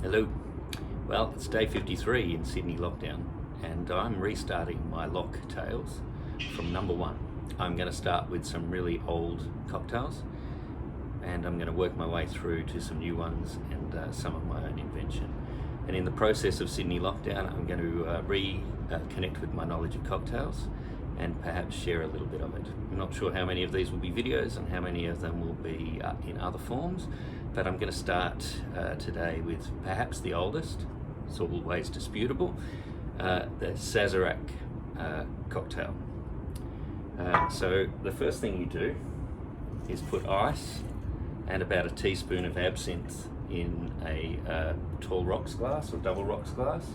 Hello. Well, it's day 53 in Sydney lockdown, and I'm restarting my Locktails from number one. I'm going to start with some really old cocktails, and I'm going to work my way through to some new ones and some of my own invention. And in the process of Sydney lockdown, I'm going to reconnect with my knowledge of cocktails and perhaps share a little bit of it. I'm not sure how many of these will be videos and how many of them will be in other forms, but I'm going to start today with perhaps the oldest. It's always disputable, the Sazerac Cocktail. So the first thing you do is put ice and about a teaspoon of absinthe in a tall rocks glass or double rocks glass.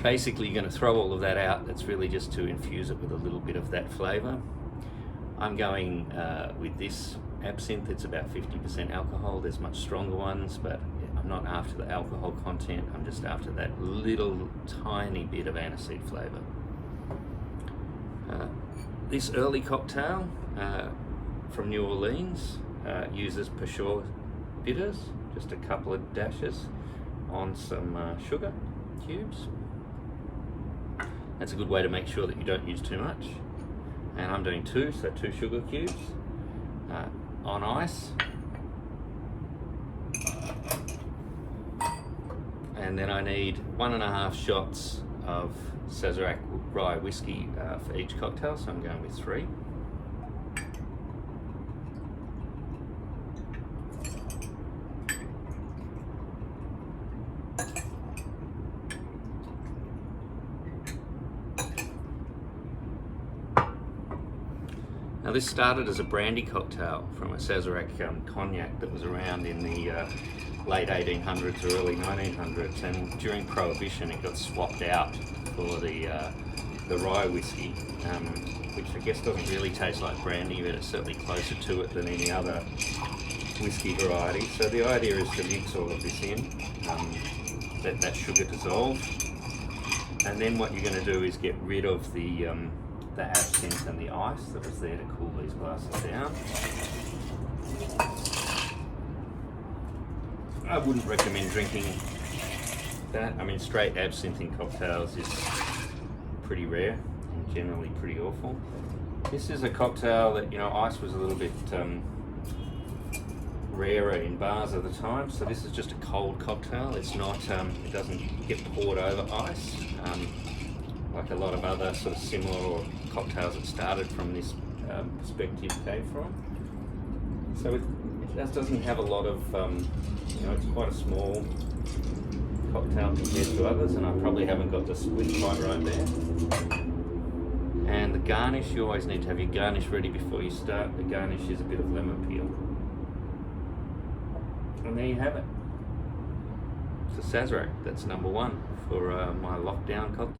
Basically, you're going to throw all of that out. That's really just to infuse it with a little bit of that flavour. I'm going with this absinthe. It's about 50% alcohol. There's much stronger ones, but I'm not after the alcohol content. I'm just after that little tiny bit of aniseed flavour. This early cocktail from New Orleans uses Peugeot bitters, just a couple of dashes on some sugar cubes. That's a good way to make sure that you don't use too much. And I'm doing two sugar cubes on ice. And then I need 1.5 shots of Sazerac rye whiskey for each cocktail, so I'm going with 3. Now this started as a brandy cocktail from a Sazerac cognac that was around in the late 1800s, early 1900s, and during Prohibition it got swapped out for the rye whiskey, which I guess doesn't really taste like brandy, but it's certainly closer to it than any other whiskey variety. So the idea is to mix all of this in, let that sugar dissolve, and then what you're going to do is get rid of the absinthe and the ice that was there to cool these glasses down. I wouldn't recommend drinking that. I mean, straight absinthe in cocktails is pretty rare and generally pretty awful. This is a cocktail that, ice was a little bit rarer in bars at the time, so this is just a cold cocktail. It's not, it doesn't get poured over ice. Like a lot of other sort of similar cocktails that started from this perspective came from. So it just doesn't have a lot of, it's quite a small cocktail compared to others, and I probably haven't got the split quite right there. And the garnish, you always need to have your garnish ready before you start. The garnish is a bit of lemon peel. And there you have it. It's a Sazerac, that's number one for my lockdown cocktail.